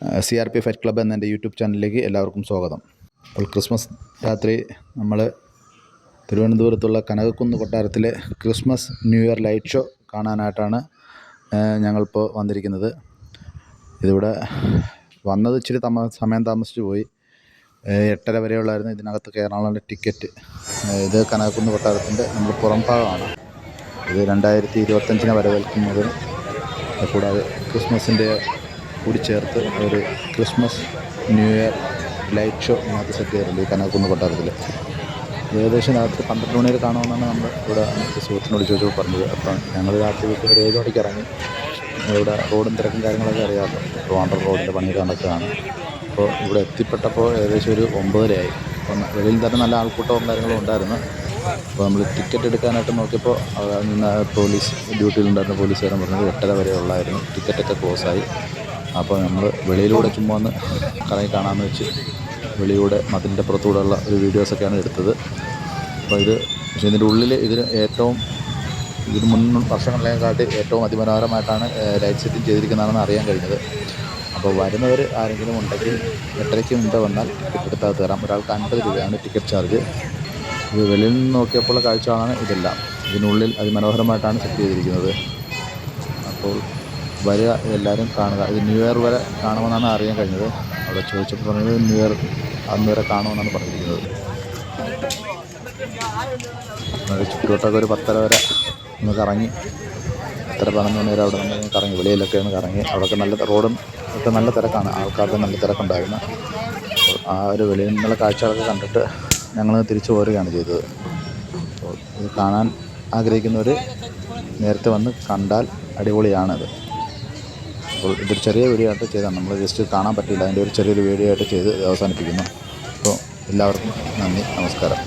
CRP fight club എന്ന എൻ്റെ YouTube ചാനലിലേക്ക് എല്ലാവർക്കും സ്വാഗതം. അപ്പോൾ ക്രിസ്മസ് രാത്രി നമ്മൾ തിരുവനന്തപുരത്തുള്ള കനകക്കുന്ന് കൊട്ടാരത്തിലെ Christmas new year light show കാണാനായിട്ടാണ് ഞങ്ങളിപ്പോൾ വന്നിരിക്കുന്നത്. ഇതിവിടെ വന്നത് ഇച്ചിരി സമയം താമസിച്ചു പോയി. 8:30 വരെയുള്ളായിരുന്നു ഇതിനകത്ത് കയറാനുള്ള ടിക്കറ്റ്. ഇത് കനകക്കുന്ന് കൊട്ടാരത്തിൻ്റെ നമ്മൾ പുറം ഭാഗമാണ്. ഇത് 2025 വരവേൽക്കുന്നത്, കൂടാതെ ക്രിസ്മസിൻ്റെ കൂടി ചേർത്ത് ഒരു Christmas new year light show ഇതിനകത്ത് സെറ്റ് ചെയ്തിട്ടുണ്ട് ഈ കനകക്കുന്ന് കൊട്ടാരത്തിൽ. ഏകദേശം രാത്രി 12 മണി വരെ കാണുമെന്നാണ് നമ്മൾ ഇവിടെ സുഹൃത്തിനോട് ചോദിച്ചപ്പോൾ പറഞ്ഞത്. അപ്പം ഞങ്ങൾ രാത്രി വീട്ടിൽ ഒരു 7 മണിക്ക് ഇറങ്ങി. ഇവിടെ റോഡും തിരക്കും കാര്യങ്ങളൊക്കെ അറിയാമല്ലോ, ട്രിവാൻഡ്രം റോഡിൻ്റെ പണിയൊക്കെ നടക്കുകയാണ്. അപ്പോൾ ഇവിടെ എത്തിപ്പെട്ടപ്പോൾ ഏകദേശം ഒരു 9:30 അപ്പം വെളിയിൽ തന്നെ നല്ല ആൾക്കൂട്ടവും കാര്യങ്ങളും ഉണ്ടായിരുന്നു. അപ്പോൾ നമ്മൾ ടിക്കറ്റ് എടുക്കാനായിട്ട് നോക്കിയപ്പോൾ നിന്ന് പോലീസ് ഡ്യൂട്ടിയിലുണ്ടായിരുന്ന പോലീസുകാരൻ പറഞ്ഞത് 8:30 വരെ ഉള്ളായിരുന്നു, ടിക്കറ്റൊക്കെ ക്ലോസായി. അപ്പോൾ നമ്മൾ വെളിയിലൂടെ ചുമ്മാ ഒന്ന് കറങ്ങി കാണാമെന്ന് വെച്ച് വെളിയിലൂടെ മതിലിൻ്റെ പുറത്തൂടെയുള്ള ഒരു വീഡിയോസൊക്കെയാണ് എടുത്തത്. അപ്പോൾ പക്ഷേ ഇതിൻ്റെ ഉള്ളിൽ ഇതിന് മുൻ വർഷങ്ങളിലേക്കാട്ടി ഏറ്റവും അതിമനോഹരമായിട്ടാണ് ലൈറ്റ് സെറ്റിംഗ് ചെയ്തിരിക്കുന്നതാണെന്ന് അറിയാൻ കഴിഞ്ഞത്. അപ്പോൾ വരുന്നവർ ആരെങ്കിലും ഉണ്ടെങ്കിൽ 8:30 മുമ്പ് വന്നാൽ ടിക്കറ്റ് എടുത്താൽ കയറാം. ഒരാൾക്ക് 50 രൂപയാണ് ടിക്കറ്റ് ചാർജ്. ഇത് വെളിയിൽ നിന്ന് നോക്കിയപ്പോൾ കാഴ്ചകളാണ് ഇതെല്ലാം. ഇതിനുള്ളിൽ അതിമനോഹരമായിട്ടാണ് സെറ്റ് ചെയ്തിരിക്കുന്നത്. അപ്പോൾ വരിക, എല്ലാവരും കാണുക. ഇത് ന്യൂ ഇയർ വരെ കാണുമെന്നാണ് അറിയാൻ കഴിഞ്ഞത്. അവിടെ ചോദിച്ചപ്പോൾ പറഞ്ഞത് ന്യൂ ഇയർ അന്ന് വരെ കാണുമെന്നാണ് പറഞ്ഞിരിക്കുന്നത്. ചുറ്റുവട്ടമൊക്കെ ഒരു 10:30 വരെ ഒന്ന് കറങ്ങി, 10:11 മണി വരെ അവിടെ നമ്മൾ കറങ്ങി, വെളിയിലൊക്കെ ഒന്ന് കറങ്ങി. അവിടെയൊക്കെ നല്ല റോഡും ഒക്കെ നല്ല തിരക്കാണ്, ആൾക്കാർക്ക് നല്ല തിരക്കുണ്ടായിരുന്നു. അപ്പോൾ ആ ഒരു വെളിയിൽ നിന്നുള്ള കാഴ്ചകളൊക്കെ കണ്ടിട്ട് ഞങ്ങൾ തിരിച്ചു പോരുകയാണ് ചെയ്തത്. അപ്പോൾ ഇത് കാണാൻ ആഗ്രഹിക്കുന്നവർ നേരത്തെ വന്ന് കണ്ടാൽ അടിപൊളിയാണത്. അപ്പോൾ ഇതൊരു ചെറിയ വീഡിയോ ആയിട്ട് ചെയ്താണ്, നമ്മൾ ജസ്റ്റ് കാണാൻ പറ്റില്ല, അതിൻ്റെ ഒരു ചെറിയൊരു വീഡിയോ ആയിട്ട് ചെയ്ത് അവസാനിപ്പിക്കുന്നു. അപ്പോൾ എല്ലാവർക്കും നന്ദി, നമസ്കാരം.